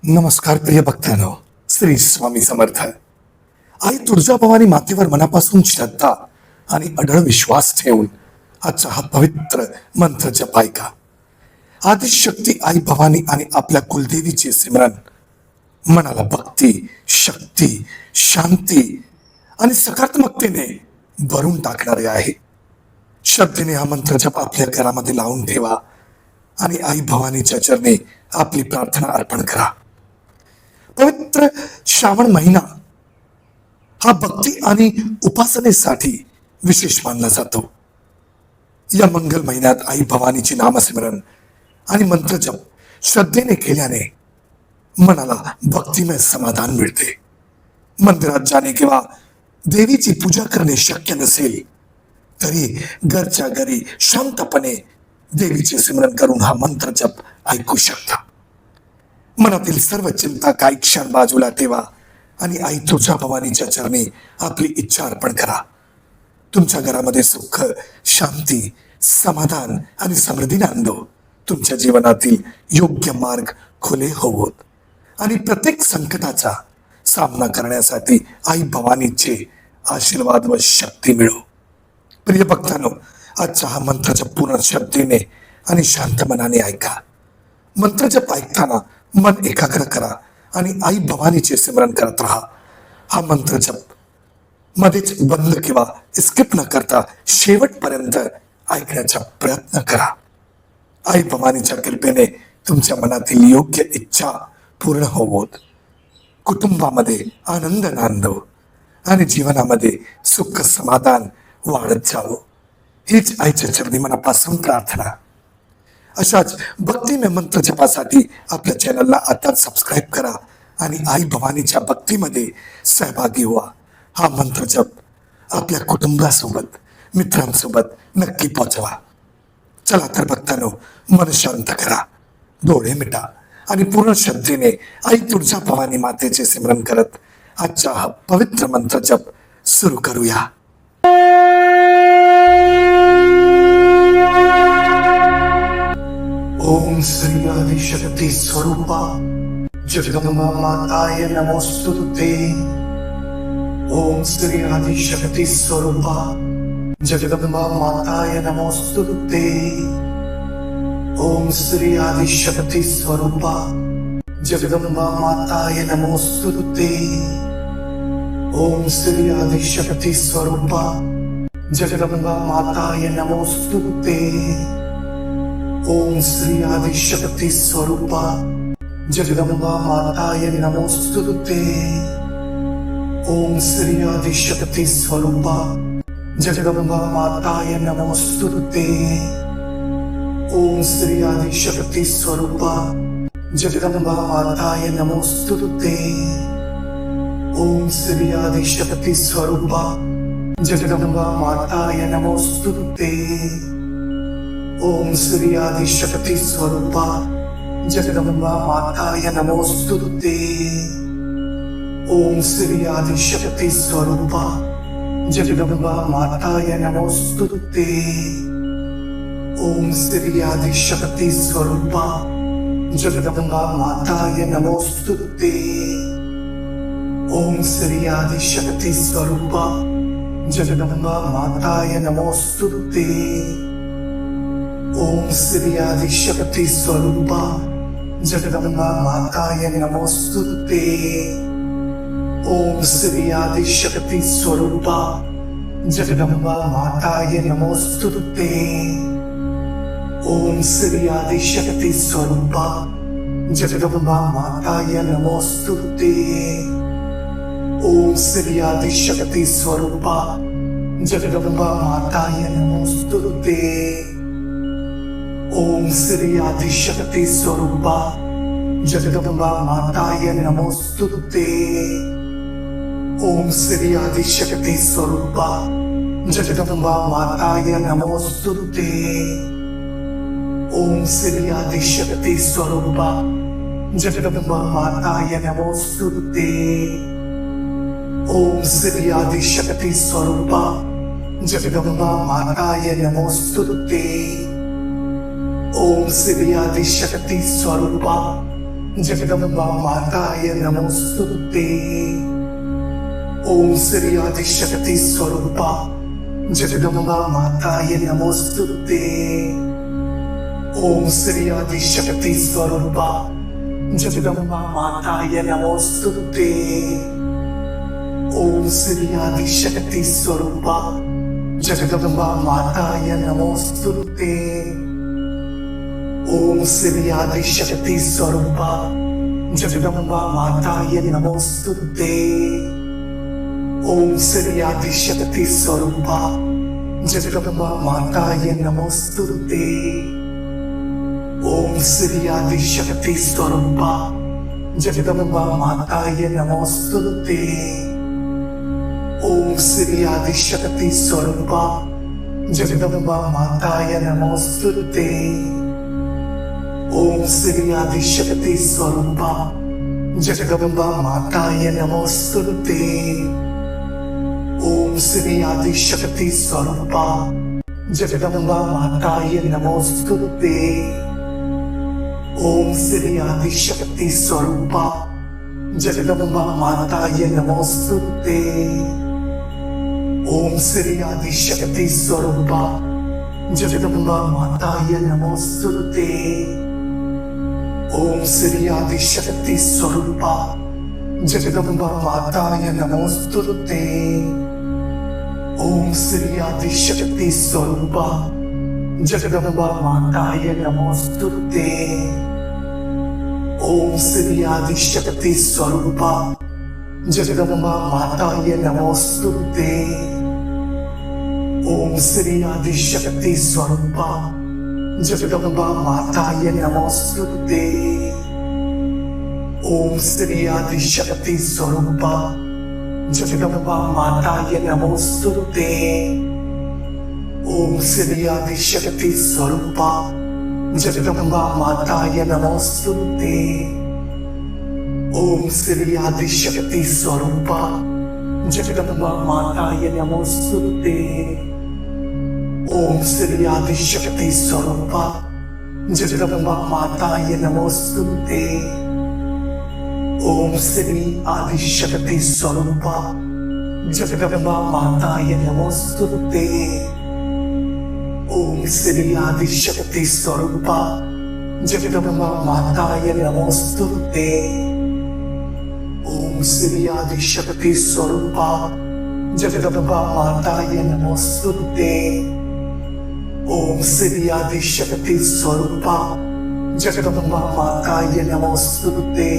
नमस्कार प्रिय भक्तांनो, श्री स्वामी समर्थ. आई तुळजाभवानी मातेवर मनापासून श्रद्धा आणि अढळ विश्वास ठेवून आजचा हा पवित्र मंत्र जप ऐका. आदिशक्ती आई भवानी आणि आपल्या कुलदेवीचे सिमरन मनाला भक्ती, शक्ती, शांती आणि सकारात्मकतेने भरून टाकणारे आहे. श्रद्धेने हा मंत्र जप आपल्या घरामध्ये लावून ठेवा आणि आई भवानीच्या चरणी आपली प्रार्थना अर्पण करा. पवित्र श्रावण महिना हा भक्ती आणि उपासनेसाठी विशेष मानला जातो. या मंगल महिन्यात आई भवानीचे नामस्मरण आणि मंत्रजप श्रद्धेने केल्याने मनाला भक्तिमय समाधान मिळते. मंदिरात जाणे किंवा देवीची पूजा करणे शक्य नसेल तरी घरच्या घरी शांतपणे देवीचे स्मरण करून हा मंत्रजप ऐकू शकता. मनातील सर्व चिंता काही क्षण बाजूला ठेवा आणि आई तुळजाभवानीच्या चरणी आपली इच्छा अर्पण करा. तुमच्या घरामध्ये सुख, शांती, समाधान आणि समृद्धी नांदो. तुमच्या जीवनातील योग्य मार्ग खुले होवोत आणि प्रत्येक संकटाचा सामना करण्यासाठी आई भवानीचे आशीर्वाद व शक्ती मिळो. प्रिय भक्तांनो, आजचा हा मंत्रजप पूर्ण श्रद्धेने आणि शांत मनाने ऐका. मंत्रजप ऐकताना मन एकाग्र करा आणि आई भवानीचे स्मरण करत राहा. हा मंत्रजप मध्येच बंद किंवा स्किप न करता शेवटपर्यंत ऐकण्याचा प्रयत्न करा. आई भवानीच्या कृपेने तुमच्या मनातील योग्य इच्छा पूर्ण होवोत, कुटुंबामध्ये आनंद नांदो आणि जीवनामध्ये सुख समाधान वाढत जावो. हीच आईच्या चरणी मनापासून प्रार्थना. अशाच भक्तिमय मंत्र जपासाठी आपल्या चॅनलला आता सबस्क्राईब करा आणि आई भवानीच्या भक्तीमध्ये सहभागी व्हा. हा मंत्र जप आपल्या कुटुंबासोबत, मित्रांसोबत नक्की पोहोचवा. चला तर भक्तांनो, मन शांत करा, डोळे मिटा आणि पूर्ण श्रद्धेने आई तुळजाभवानी मातेचे स्मरण करत आजचा हा पवित्र मंत्र जप सुरू करूया. ओम श्री आदिशक्ती स्वरूपा जगदंबा माताय नमोस्तुते. ओम श्री आदिशक्ती स्वरूपा जगदंबा माताय नमोस्तुते. ओम श्री आदिशक्ती स्वरूपा जगदंबा माताय नमोस्तुते. ओम श्री आदिशक्ती स्वरूपा जगदंबा माताय नमोस्तुते. ओम श्री आदिशक्ती स्वरूपा जगदंबा माताय नमोस्तुते. ओम श्री आदिशक्ती स्वरूपा जगदंबा माताय नमोस्तुते. ओम श्री आदिशक्ती स्वरूपा जगदंबा माताय नमोस्तुते. ओम श्री आदिशक्ती स्वरूपा जगदंबा माताय नमोस्तुते. ओम श्री आदिशक्ती स्वरूपा जगदंबा माताय नमोस्तुते. ओम श्री आदिशक्ती स्वरूपा जगदंबा माताय नमोस्तुते. ओम श्री आदिशक्ती स्वरूपा जगदंबा माताय नमोस्तुते. ओम श्री आदिशक्ती स्वरूपा जगदंबा माताय नमोस्तुते. ओम श्री आदिशक्ती स्वरूपा जगदंबा माताय नमोस्तुते. ओम श्री आदिशक्ती स्वरूपा जगदंबा माताय नमोस्तुते. ओम श्री आदिशक्ती स्वरूपा जगदंबा माताय नमोस्तुते. ओम श्री आदिशक्ती स्वरूपा जगदंबा माताय नमोस्तुते. ओम श्री आदिशक्ती स्वरूपा जगदंबा माताय नमोस्तुते. ओम श्री आदिशक्ती स्वरूपा जगदंबा माताय नमोस्तुते. ओम श्री आदिशक्ती स्वरूपा जगदंबा माताय नमोस्तुते. ओम श्री आदिशक्ती स्वरूपा जगदंबा माताय नमोस्तुते. ओम श्री आदिशक्ती स्वरूपा जगदम्बा माताय नमोस्तुते। ओम श्री आदिशक्ति स्वरूपा जगदम्बा माताय नमोस्तुते। ओम श्री आदिशक्ति स्वरूपा जगदम्बा माताय नमोस्तुते। ओम श्री आदिशक्ति स्वरूपा जगदम्बा माताय नमोस्तुते। ओम श्री आदिशक्ति स्वरूपा जगदम्बा माताय नमोस्तुते। ओम श्री आदिशक्ति स्वरूपा जगदम्बा माताय नमोस्तुते। ओम श्री आदिशक्ति स्वरूपा जगदम्बा माताय नमोस्तुते। ओम श्री आदिशक्ति स्वरूपा जगदम्बा माताय नमोस्तुते। ओम श्री आदिशक्ति स्वरूपा जगदम्बा माताय नमोस्तुते। ओम श्री आदिशक्ति स्वरूपा जगदम्बा माताय नमोस्तुते। ओम श्री आदिशक्ति स्वरूपा जगदम्बा माताय नमोस्तुते। ओम श्री आदिशक्ति स्वरूपा जगदम्बा माताय नमोस्तुते। ओम श्री आदिशक्ति स्वरूपा जगदम्बा माताय नमोस्तुते। ओम श्री आदिशक्ति स्वरूपा जगदम्बा माताय नमोस्तुते। ओम श्री आदिशक्ति स्वरूपा जगदम्बा माताय नमोस्तुते। ओम श्री आदिशक्ति स्वरूपा जगदम्बा माताय नमोस्तुते। ओम श्री आदिशक्ति स्वरूपा जगदम्बा माताय नमोस्तुते। ओम श्री आदिशक्ति स्वरूपा जगदम्बा माताय नमोस्तुते। ओम श्री आदिशक्ति स्वरूपा जगदम्बा माताय नमोस्तुते। ओम श्री आदिशक्ति स्वरूपा जगदम्बा माताय नमोस्तुते। ओम श्री आदिशक्ति स्वरूपा जगदम्बा माताय नमोस्तुते। ओम श्री आदिशक्ति स्वरूपा जगदम्बा माताय नमोस्तुते। ओम श्री आदिशक्ति स्वरूपा जगदम्बा माताय नमोस्तुते। ओम श्री आदिशक्ति स्वरूपा जगदम्बा माताय नमोस्तुते।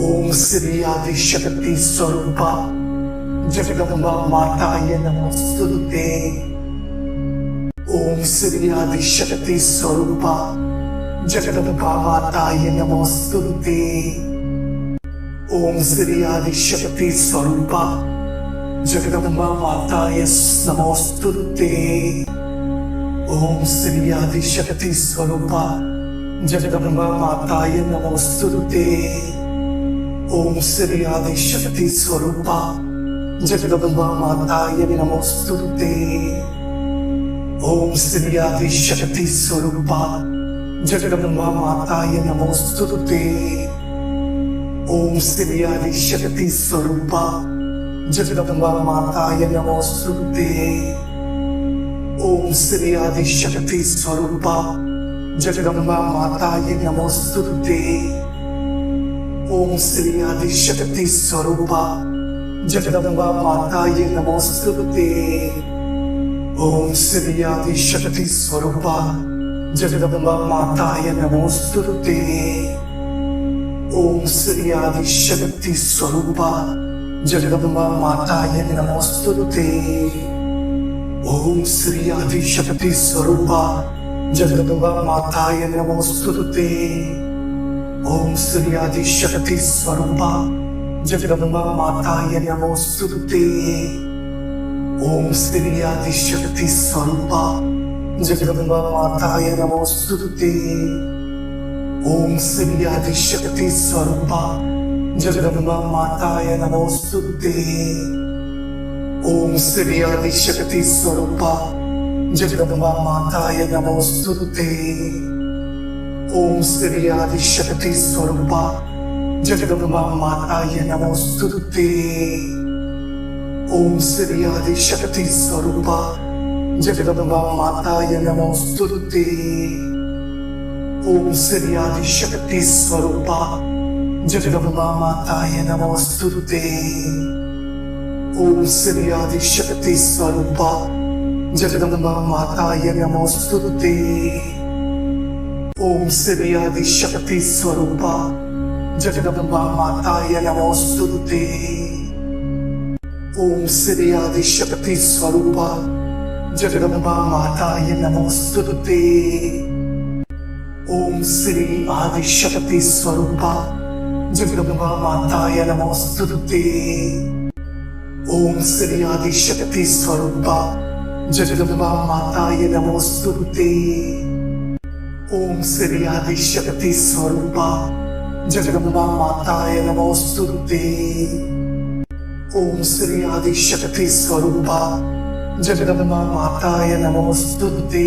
ओम श्री आदिशक्ति स्वरूपा जगदम्बा माताय नमोस्तुते। ओम श्री आदिशक्ति स्वरूपा जगदम्बा माताय नमोस्तुते। ओम श्री आदिशक्ति स्वरूपा जगदम्बा माताय नमोस्तुते। ओम श्री आदिशक्ति स्वरूपा जगदम्बा माताय नमोस्तुते। ओम श्री आदिशक्ति स्वरूपा जगदम्बा माताय नमोस्तुते। ओम श्री आदिशक्ति स्वरूपा जगदम्बा माताय नमोस्तुते। ओम श्री आदिशक्ति स्वरूपा जगदम्बा माताय नमोस्तुते। ओम श्री आदिशक्ति स्वरूपा जगदम्बा माताय नमोस्तुते। ओम श्री आदिशक्ति स्वरूपा जगदम्बा माताय नमोस्तुते। ओम श्री आदिशक्ति स्वरूपा जगदम्बा माताय नमोस्तुते। ओम श्री आदिशक्ति स्वरूपा जगदम्बा माताय नमोस्तुते। ओम श्री आदिशक्ति स्वरूपा जगदम्बा माताय नमोस्तुते। ओम श्री आदिशक्ति स्वरूपा जगदम्बा माताय नमोस्तुते। ओम श्री आदिशक्ति स्वरूपा जगदम्बा माताय नमोस्तुते। ओम श्री आदिशक्ति स्वरूपा जगदम्बा माताय नमोस्तुते। ओम श्री आदिशक्ति स्वरूपा जगदम्बा माताय नमोस्तुते। ओम श्री आदिशक्ति स्वरूपा जगदम्बा माताय नमोस्तुते। ओम श्री आदिशक्ति स्वरूपा जगदम्बा माताय नमोस्तुते। ओम श्री आदिशक्ति स्वरूपा जगदम्बा माताय नमोस्तुते। ओम श्री आदिशक्ति स्वरूपा जगदम्बा माताय नमोस्तुते। ओम श्री आदिशक्ति स्वरूपा जगदम्बा माताय नमोस्तुते। ओम श्री आदिशक्ति स्वरूपा जगदम्बा माताय नमोस्तुते। ओम श्री आदिशक्ति स्वरूपा जगदम्बा माताय नमोस्तुते। ओम श्री आदिशक्ति स्वरूपा जगदम्बा माताय नमोस्तुते। ओम श्री आदिशक्ति स्वरूपा जगदम्बा माताय नमोस्तुते। ओम श्री आदिशक्ति स्वरूपा जगदम्बा माताय नमोस्तुते।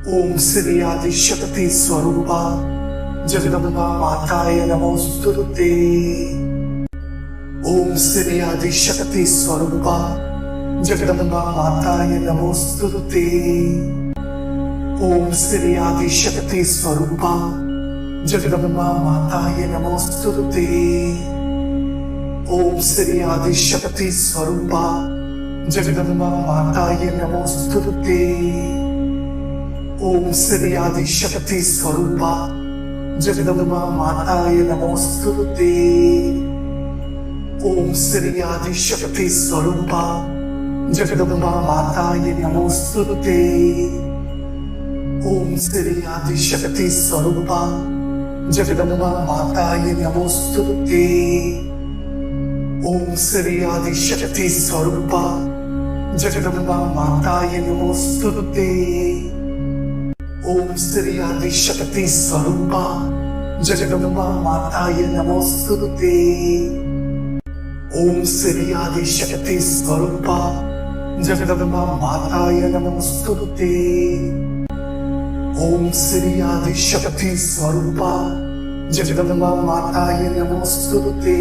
ओम श्री आदिशक्ति स्वरूपा जगदम्बा माताय नमोस्तुते। ओम श्री आदिशक्ति स्वरूपा जगदम्बा माताय नमोस्तुते। ओम श्री आदिशक्ति स्वरूपा जगदम्बा माताय नमोस्तुते। ओम श्री आदिशक्ति स्वरूपा जगदम्बा माताय नमोस्तुते। ओम श्री आदिशक्ति स्वरूपा जगदम्बा माताय नमोस्तुते। ओम श्री आदिशक्ति स्वरूपा जगदम्बा माताय नमोस्तुते। ओम श्री आदिशक्ति स्वरूपा जगदम्बा माताय नमोस्तुते। ओम श्री आदिशक्ति स्वरूपा जगदम्बा माताय नमोस्तुते। ओम श्री आदिशक्ति स्वरूपा जगदम्बा माताय नमोस्तुते। ओम श्री आदिशक्ति स्वरूपा जगदम्बा माताय नमोस्तुते। ओम श्री आदिशक्ति स्वरूपा जगदम्बा माताय नमोस्तुते।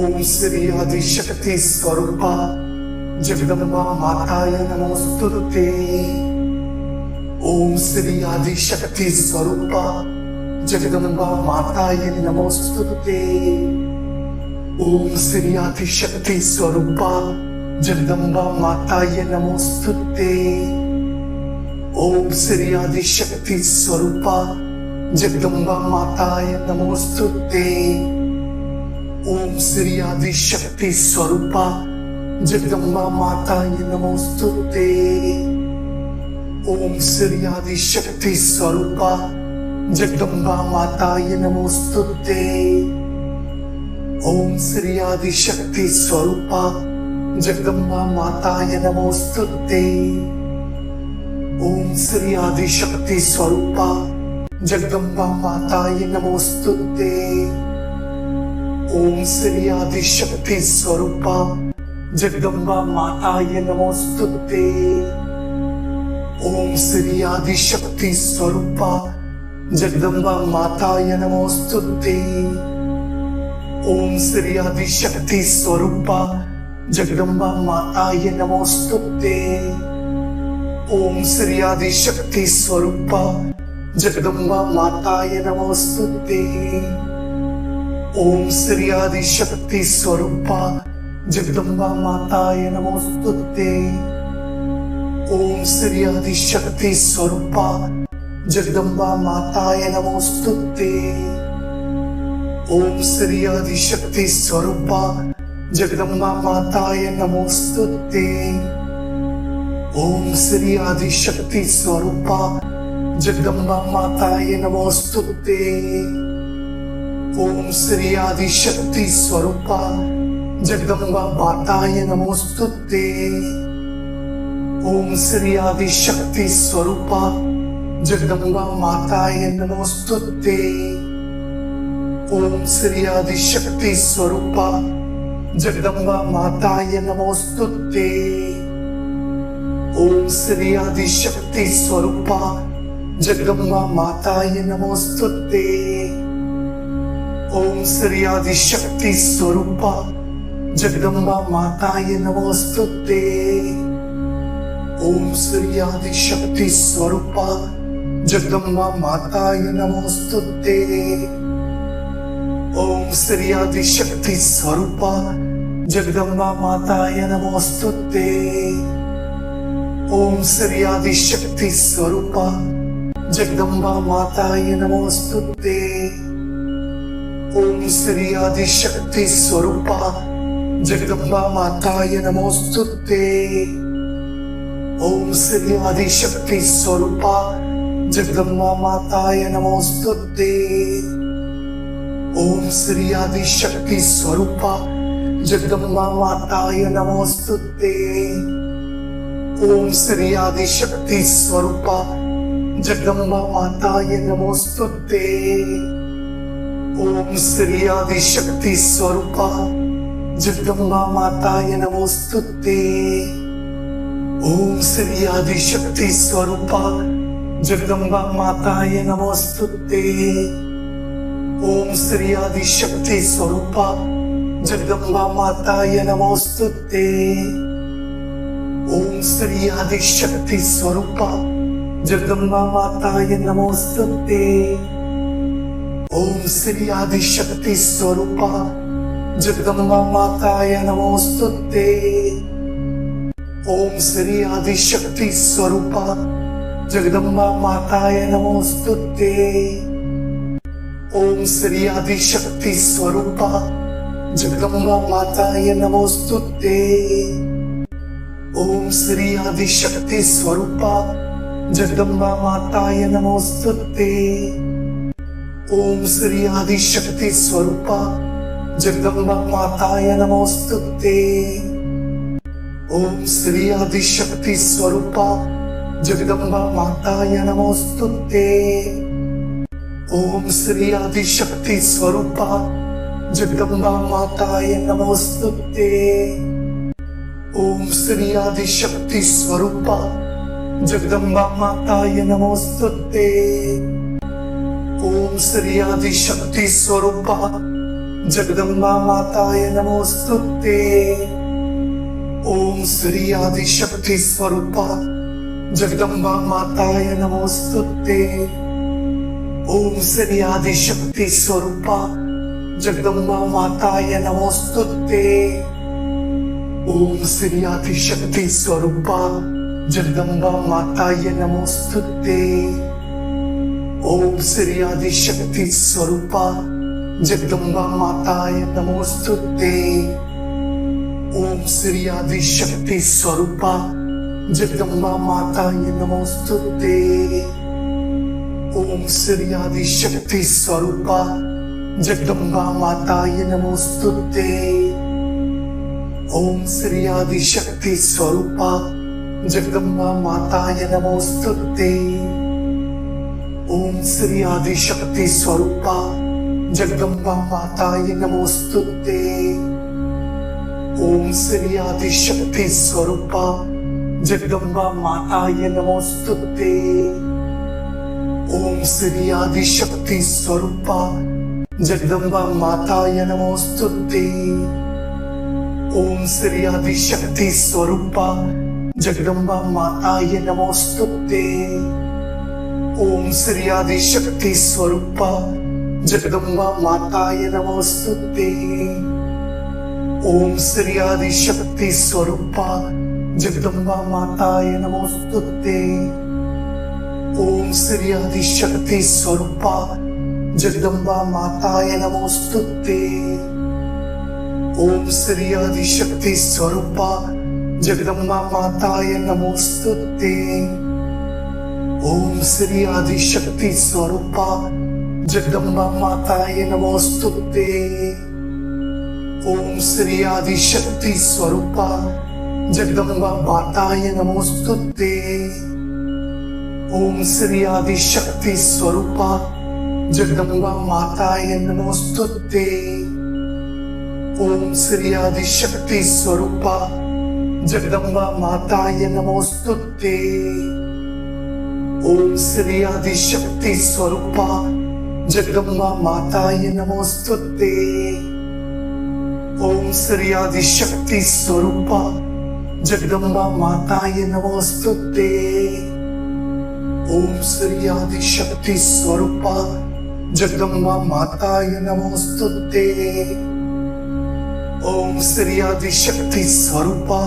ओम श्री आदिशक्ति स्वरूपा जगदम्बा माताय नमोस्तुते। ओम श्री आदिशक्ति स्वरूपा जगदम्बा माताय नमोस्तुते। ओम श्री आदिशक्ति स्वरूपा जगदम्बा माताय नमोस्तुते। ओम श्री आदिशक्ति स्वरूपा जगदम्बा माताय नमोस्तुते। ओम श्री आदिशक्ति स्वरूपा जगदम्बा माताय नमोस्तुते। ओम श्री आदिशक्ति स्वरूपा जगदम्बा माताय नमोस्तुते। ओम श्री आदिशक्ति स्वरूपा जगदम्बा माताय नमोस्तुते। ओम श्री आदिशक्ति स्वरूपा जगदम्बा माताय नमोस्तुते। ओम श्री आदिशक्ति स्वरूपा जगदम्बा माताय नमोस्तुते। ओम श्री आदिशक्ति स्वरूपा जगदम्बा माताय नमोस्तुते। ओम श्री आदिशक्ति स्वरूपा जगदम्बा माताय नमोस्तुते। ओम श्री आदिशक्ति स्वरूपा जगदम्बा माताय नमोस्तुते। ओम श्री आदिशक्ति स्वरूपा जगदम्बा माताय नमोस्तुते। ओम श्री आदिशक्ति स्वरूपा जगदम्बा माताय नमोस्तुते। ओम श्री आदिशक्ति स्वरूपा जगदम्बा माताय नमोस्तुते। ओम श्री आदिशक्ति स्वरूपा जगदम्बा माताय नमोस्तुते। ओम श्री आदिशक्ति स्वरूपा जगदम्बा माताय नमोस्तुते। ओम श्री आदिशक्ति स्वरूपा जगदम्बा माताय नमोस्तुते। ओम श्री आदिशक्ति स्वरूपा जगदम्बा माताय नमोस्तुते। ओम श्री आदिशक्ति स्वरूपा जगदम्बा माताय नमोस्तुते। ओम श्री आदिशक्ति स्वरूपा जगदम्बा माताय नमोस्तुते। ओम श्री आदिशक्ति स्वरूपा जगदम्बा माताय नमोस्तुते। ओम श्री आदिशक्ति स्वरूपा जगदम्बा माताय नमोस्तुते। ओम श्री आदिशक्ति स्वरूपा जगदम्बा माताय नमोस्तुते। ओम श्री आदिशक्ति स्वरूपा जगदम्बा माताय नमोस्तुते। ओम श्री आदिशक्ति स्वरूपा जगदम्बा माताय नमोस्तुते। ओम श्री आदिशक्ति स्वरूपा जगदम्बा माताय नमोस्तुते। ओम श्री आदिशक्ति स्वरूपा जगदम्बा माताय नमोस्तुते। ओम श्री आदिशक्ति स्वरूपा जगदम्बा माताय नमोस्तुते। ओम श्री आदिशक्ति स्वरूपा जगदम्बा माताय नमोस्तुते। ओम श्री आदिशक्ति स्वरूपा जगदम्बा माताय नमोस्तुते। ओम श्री आदिशक्ति स्वरूपा जगदम्बा माताय नमोस्तुते। ओम श्री आदिशक्ति स्वरूपा जगदम्बा माताय नमोस्तुते। ओम श्री आदिशक्ति स्वरूपा जगदम्बा माताय नमोस्तुते। ओम श्री आदिशक्ति स्वरूपा जगदम्बा माताय नमोस्तुते। ओम श्री आदिशक्ति स्वरूपा जगदम्बा माताय नमोस्तुते। ओम श्री आदिशक्ति स्वरूपा जगदम्बा माताय नमोस्तुते। ओम श्री आदिशक्ति स्वरूपा जगदम्बा माताय नमोस्तुते। ओम श्री आदिशक्ति स्वरूपा जगदम्बा माताय नमोस्तुते। ओम श्री आदिशक्ति स्वरूपा जगदम्बा माताय नमोस्तुते। ओम श्री आदिशक्ति स्वरूपा जगदम्बा माताय नमोस्तुते। ओम श्री आदिशक्ति स्वरूपा जगदम्बा माताय नमोस्तुते। ओम श्री आदिशक्ति स्वरूपा जगदम्बा माताय नमोस्तुते। ओम श्री आदिशक्ति स्वरूपा जगदम्बा माताय नमोस्तुते। ओम श्री आदिशक्ति स्वरूपा जगदम्बा माताय नमोस्तुते। ओम श्री आदिशक्ति स्वरूपा जगदम्बा माताय नमोस्तुते। ओम श्री आदिशक्ति स्वरूपा जगदम्बा माताय नमोस्तुते। ओम श्री आदिशक्ति स्वरूपा जगदम्बा माताय नमोस्तुते। ओम श्री आदिशक्ति स्वरूपा जगदम्बा माताय नमोस्तुते। ओम श्री आदिशक्ति स्वरूपा जगदम्बा माताय नमोस्तुते। ओम श्री आदिशक्ति स्वरूपा जगदम्बा माताय नमोस्तुते। ओम श्री आदिशक्ति स्वरूपा जगदम्बा माताय नमोस्तुते। ओम श्री आदिशक्ति स्वरूपा जगदम्बा माताय नमोस्तुते। ओम श्री आदिशक्ति स्वरूपा जगदम्बा माताय नमोस्तुते। ओम श्री आदिशक्ति स्वरूपा जगदम्बा माताय नमोस्तुते। ओम श्री आदिशक्ति स्वरूपा जगदम्बा माताय नमोस्तुते। ओम श्री आदिशक्ति स्वरूपा जगदम्बा माताय नमोस्तुते। ओम श्री आदिशक्ति स्वरूपा जगदम्बा माताय नमोस्तुते। ओम श्री आदिशक्ति स्वरूपा जगदम्बा माताय नमोस्तुते। ओम श्री आदिशक्ति स्वरूपा जगदम्बा माताय नमोस्तुते। ओम श्री आदिशक्ति स्वरूपा जगदम्बा माताय नमोस्तुते। ओम श्री आदिशक्ति स्वरूपा जगदम्बा माताय नमोस्तुते। ओम श्री आदिशक्ति स्वरूपा जगदम्बा माताय नमोस्तुते। ओम श्री आदिशक्ति स्वरूपा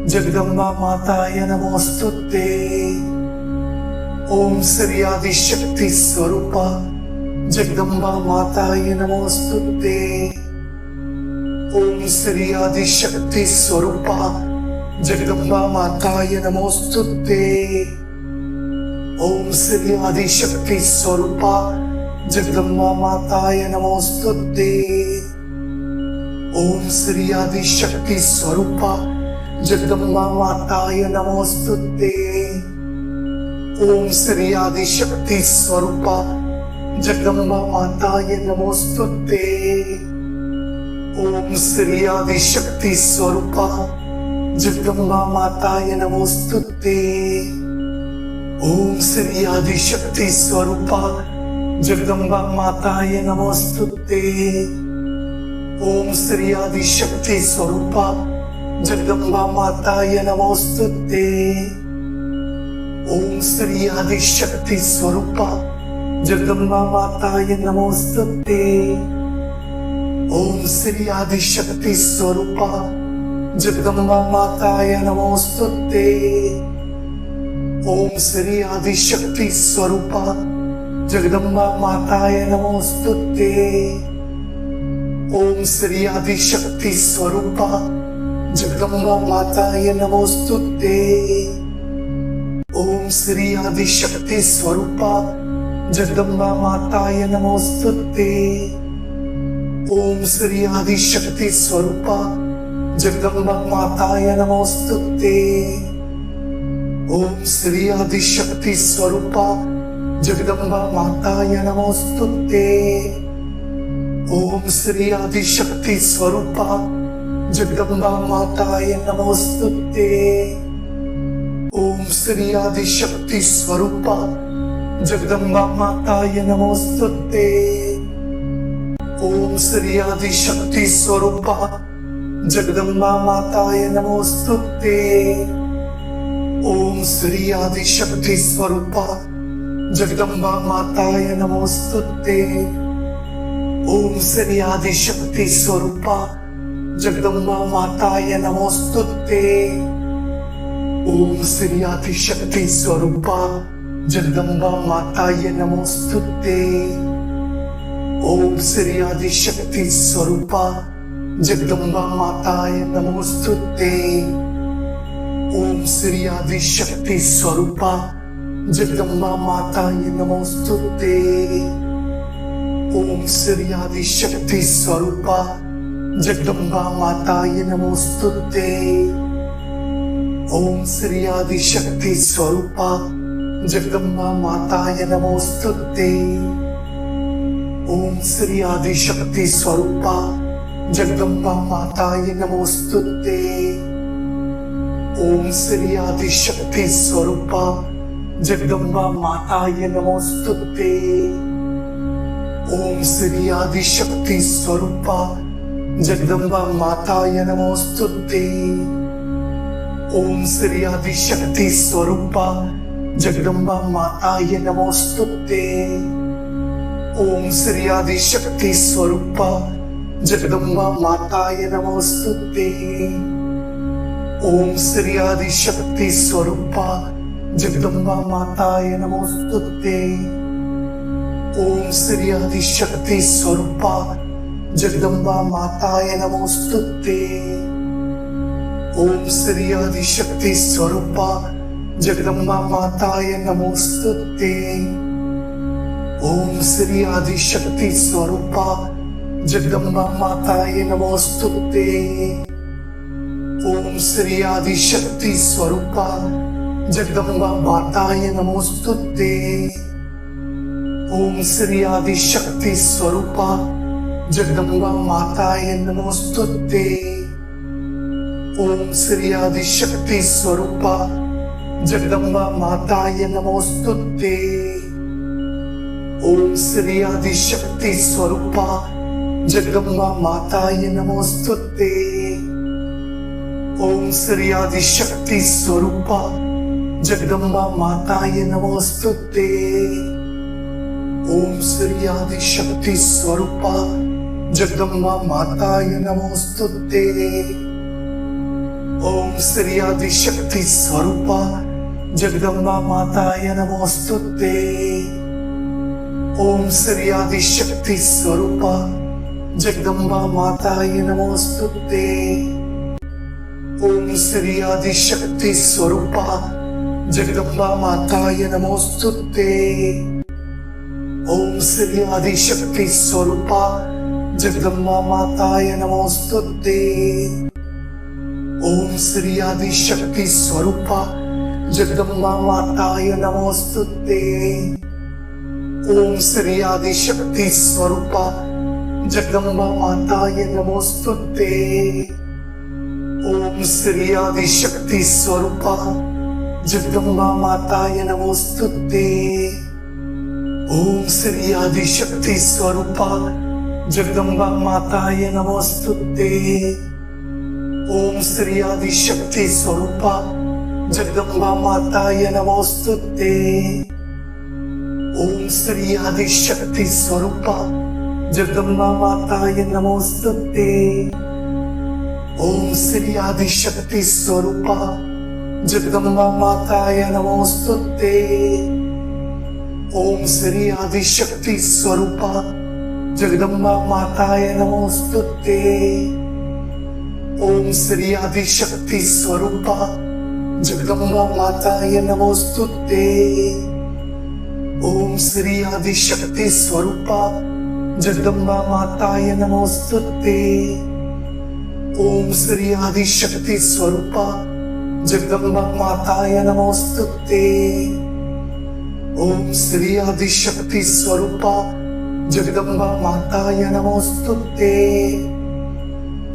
जगदम्बा माताय नमोस्तुते। ओम श्री आदिशक्ति स्वरूपा जगदम्बा माताय नमोस्तुते। ओम श्री आदिशक्ति स्वरूपा जगदम्बा माताय नमोस्तुते। ओम श्री आदिशक्ति स्वरूपा जगदम्बा माताय नमोस्तुते। ओम श्री आदिशक्ति स्वरूपा जगदम्बा माताय नमोस्तुते। ओम श्री आदिशक्ति स्वरूपा जगदम्बा माताय नमोस्तुते। ओम श्री आदिशक्ति स्वरूपा जगदम्बा माताय नमोस्तुते। ओम श्री आदिशक्ति स्वरूपा जगदम्बा माताय नमोस्तुते। ओम श्री आदिशक्ति स्वरूपा जगदम्बा माताय नमोस्तुते। ओम श्री आदिशक्ति स्वरूपा जगदम्बा माताय नमोस्तुते। ओम श्री आदिशक्ति स्वरूपा जगदम्बा माताय नमोस्तुते। ओम श्री आदिशक्ति स्वरूपा जगदम्बा माताय नमोस्तुते। ओम श्री आदिशक्ति स्वरूपा जगदम्बा माताय नमोस्तुते। ओम श्री आदिशक्ति स्वरूपा जगदम्बा माताय नमोस्तुते। ओम श्री आदिशक्ति स्वरूपा जगदम्बा माताय नमोस्तुते। ओम श्री आदिशक्ति स्वरूपा जगदम्बा माताय नमोस्तुते। ओम श्री आदिशक्ति स्वरूपा जगदम्बा माताय नमोस्तुते। ओम श्री आदिशक्ति स्वरूपा जगदम्बा माताय नमोस्तुते। ओम श्री आदिशक्ति स्वरूपा जगदम्बा माताय नमोस्तुते। ओम श्री आदिशक्ति स्वरूपा जगदम्बा माताय नमोस्तुते। ओम श्री आदिशक्ति स्वरूपा जगदम्बा माताय नमोस्तुते। ओम श्री आदिशक्ति स्वरूपा जगदम्बा माताय नमोस्तुते। ओम श्री आदिशक्ति स्वरूपा जगदम्बा माताय नमोस्तुते। ओम श्री आदिशक्ति स्वरूपा जगदम्बा माताय नमोस्तुते। ओम श्री आदिशक्ति स्वरूपा जगदम्बा माताय नमोस्तुते। ओम श्री आदिशक्ति स्वरूपा जगदम्बा माताय नमोस्तुते। ओम श्री आदिशक्ति स्वरूपा जगदम्बा माताय नमोस्तुते। ओम श्री आदिशक्ति स्वरूपा जगदम्बा माताय नमोस्तुते। ओम श्री आदिशक्ति स्वरूपा जगदम्बा माताय नमोस्तुते। ओम श्री आदिशक्ति स्वरूपा जगदम्बा माताय नमोस्तुते। ओम श्री आदिशक्ति स्वरूपा जगदम्बा माताय नमोस्तुते। ओम श्री आदिशक्ति स्वरूपा जगदम्बा माताय नमोस्तुते। ओम श्री आदिशक्ति स्वरूपा जगदम्बा माताय नमोस्तुते। ओम श्री आदिशक्ति स्वरूपा जगदम्बा माताय नमोस्तुते। ओम श्री आदिशक्ति स्वरूपा जगदम्बा माताय नमोस्तुते। ओम श्री आदिशक्ति स्वरूपा जगदम्बा माताय नमोस्तुते। ओम श्री आदिशक्ति स्वरूपा जगदम्बा माताय नमोस्तुते। ओम श्री आदिशक्ति स्वरूपा जगदम्बा माताय नमोस्तुते। ओम श्री आदिशक्ति स्वरूपा जगदम्बा माताय नमोस्तुते। ओम श्री आदिशक्ति स्वरूपा जगदम्बा माताय नमोस्तुते। ओम श्री आदिशक्ति स्वरूपा जगदम्बा माताय नमोस्तुते। ओम श्री आदिशक्ति स्वरूपा जगदम्बा माताय नमोस्तुते। ओम श्री आदिशक्ति स्वरूपा जगदम्बा माताय नमोस्तुते। ओम श्री आदिशक्ति स्वरूपा जगदम्बा माताय नमोस्तुते। ओम श्री आदिशक्ति स्वरूपा जगदम्बा माताय नमोस्तुते। ओम श्री आदिशक्ति स्वरूपा जगदम्बा माताय नमोस्तुते। ओम श्री आदिशक्ति स्वरूपा जगदम्बा माताय नमोस्तुते। ओम श्री आदिशक्ति स्वरूपा जगदम्बा माताय नमोस्तुते। ओम श्री आदिशक्ति स्वरूपा जगदम्बा माताय नमोस्तुते। ओम श्री आदिशक्ति स्वरूपा जगदम्बा माताय नमोस्तुते। ओम श्री आदिशक्ति स्वरूपा जगदम्बा माताय नमोस्तुते। ओम श्री आदिशक्ति स्वरूपा जगदम्बा माताय नमोस्तुते। ओम श्री आदिशक्ति स्वरूपा जगदम्बा माताय नमोस्तुते। ओम श्री आदिशक्ति स्वरूपा जगदम्बा माताय नमोस्तुते। ओम श्री आदिशक्ति स्वरूपा जगदम्बा माताय नमोस्तुते। ओम श्री आदिशक्ति स्वरूपा जगदम्बा माताय नमोस्तुते। ओम श्री आदिशक्ति स्वरूपा जगदम्बा माताय नमोस्तुते।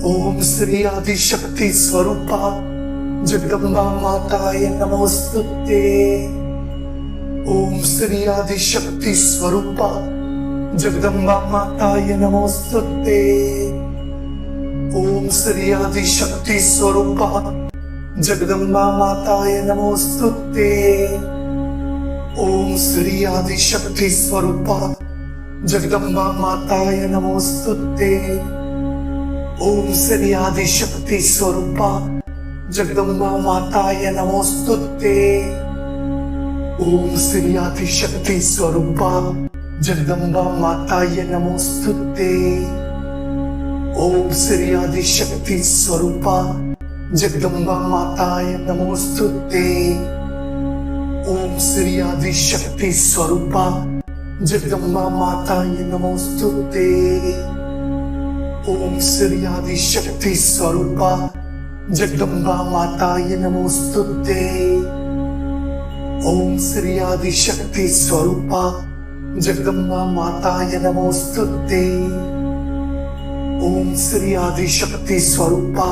ओम श्री आदिशक्ति स्वरूपा जगदम्बा माताय नमोस्तुते। ओम श्री आदिशक्ति स्वरूपा जगदम्बा माताय नमोस्तुते। ओम श्री आदिशक्ति स्वरूपा जगदम्बा माताय नमोस्तुते। ओम श्री आदिशक्ति स्वरूपा जगदम्बा माताय नमोस्तुते। ओम श्री आदिशक्ति स्वरूपा जगदम्बा माताय नमोस्तुते। ओम श्री आदिशक्ति स्वरूपा जगदम्बा माताय नमोस्तुते। ओम श्री आदिशक्ति स्वरूपा जगदम्बा माताय नमोस्तुते। ओम श्री आदिशक्ति स्वरूपा जगदम्बा माताय नमोस्तुते। ओम श्री आदिशक्ति स्वरूपा जगदम्बा माताय नमोस्तुते। ओम श्री आदिशक्ति स्वरूपा जगदम्बा माताय नमोस्तुते। ओम श्री आदिशक्ति स्वरूपा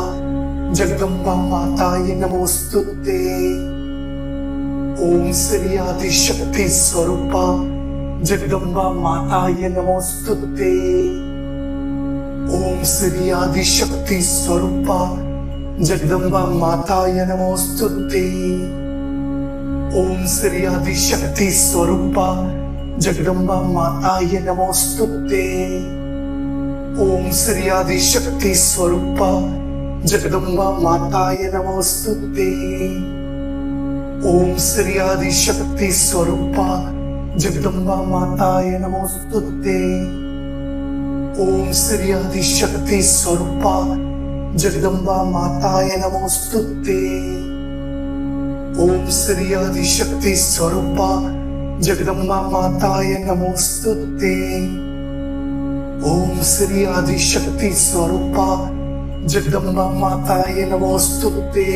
जगदम्बा माताय नमोस्तुते। ओम श्री आदिशक्ति स्वरूपा जगदम्बा माताय नमोस्तुते। ओम श्री आदिशक्ति स्वरूपा जगदम्बा माताय नमोस्तुते। ओम श्री आदिशक्ति स्वरूपा जगदम्बा माताय नमोस्तुते। ओम श्री आदिशक्ति स्वरूपा जगदम्बा माताय नमोस्तुते। ओम श्री आदिशक्ति स्वरूपा जगदम्बा माताय नमोस्तुते। ओम श्री आदिशक्ति स्वरूपा जगदम्बा माताय नमोस्तुते। ओम श्री आदिशक्ति स्वरूपा जगदम्बा माताय नमोस्तुते। ओम श्री आदिशक्ति स्वरूपा जगदम्बा माताय नमोस्तुते।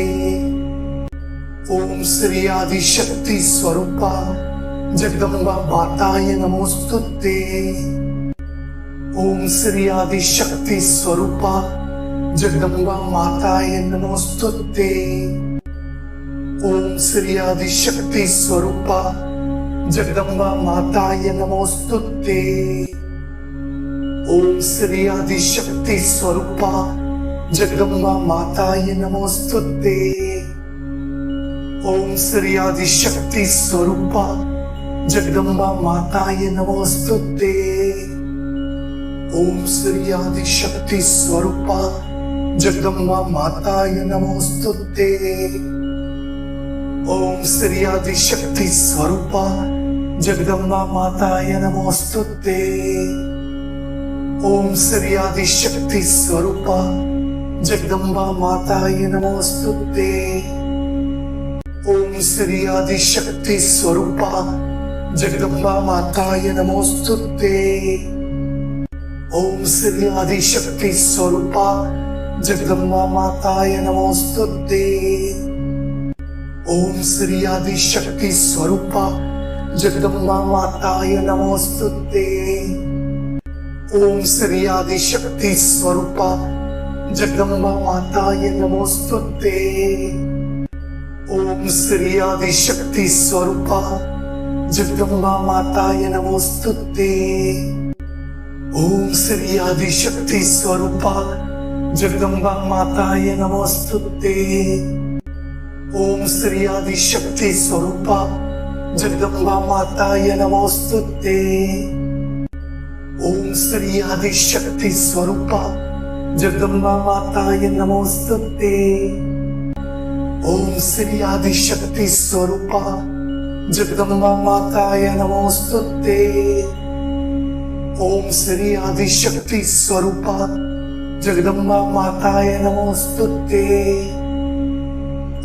ओम श्री आदिशक्ति स्वरूपा जगदम्बा माताय नमोस्तुते। ओम श्री आदिशक्ति स्वरूपा जगदम्बा माताय नमोस्तुते। ओम श्री आदिशक्ति स्वरूपा जगदम्बा माताय नमोस्तुते। ओम श्री आदिशक्ति स्वरूपा जगदम्बा माताय नमोस्तुते। ओम श्री आदिशक्ति स्वरूपा जगदम्बा माताय नमोस्तुते। ओम श्री आदिशक्ति स्वरूपा जगदम्बा माताय नमोस्तुते। ओम श्री आदिशक्ति स्वरूपा जगदम्बा माताय नमोस्तुते। ओम श्री आदिशक्ति स्वरूपा जगदम्बा माताय नमोस्तुते। ओम श्री आदिशक्ति स्वरूपा जगदम्बा माताय नमोस्तुते। ओम श्री आदिशक्ति स्वरूपा जगदम्बा माताय नमोस्तुते। ओम श्री आदिशक्ति स्वरूपा जगदम्बा माताय नमोस्तुते। ओम श्री आदिशक्ति स्वरूपा जगदम्बा माताय नमोस्तुते। ओम श्री आदिशक्ति स्वरूपा जगदम्बा माताय नमोस्तुते। ओम श्री आदिशक्ति स्वरूपा जगदम्बा माताय नमोस्तुते। ओम श्री आदिशक्ति स्वरूपा जगदम्बा माताय नमोस्तुते। ओम श्री आदिशक्ति स्वरूपा जगदम्बा माताय नमोस्तुते। ओम श्री आदिशक्ति स्वरूपा जगदम्बा माताय नमोस्तुते। ओम श्री आदिशक्ति स्वरूपा जगदम्बा माताय नमोस्तुते।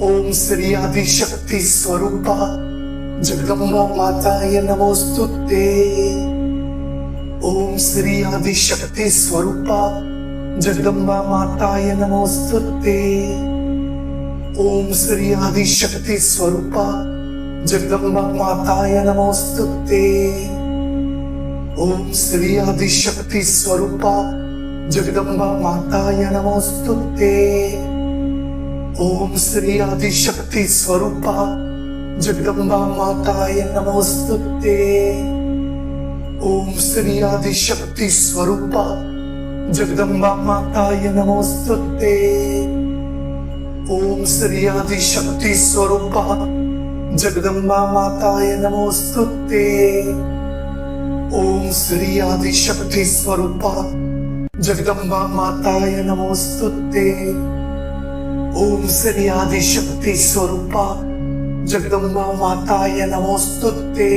ओम श्री आदिशक्ति स्वरूपा जगदम्बा माताय नमोस्तुते। ओम श्री आदिशक्ति स्वरूपा जगदम्बा माताय नमोस्तुते। ओम श्री आदिशक्ति स्वरूपा जगदम्बा माताय नमोस्तुते। ओम श्री आदिशक्ति स्वरूपा जगदम्बा माताय नमोस्तुते। ओम श्री आदिशक्ति स्वरूपा जगदम्बा माताय नमोस्तुते। ओम श्री आदिशक्ति स्वरूपा जगदम्बा माताय नमोस्तुते। ओम श्री आदिशक्ति स्वरूपा जगदम्बा माताय नमोस्तुते। ओम श्री आदिशक्ति स्वरूपा जगदम्बा माताय नमोस्तुते। ओम श्री आदिशक्ति स्वरूपा जगदम्बा माताय नमोस्तुते।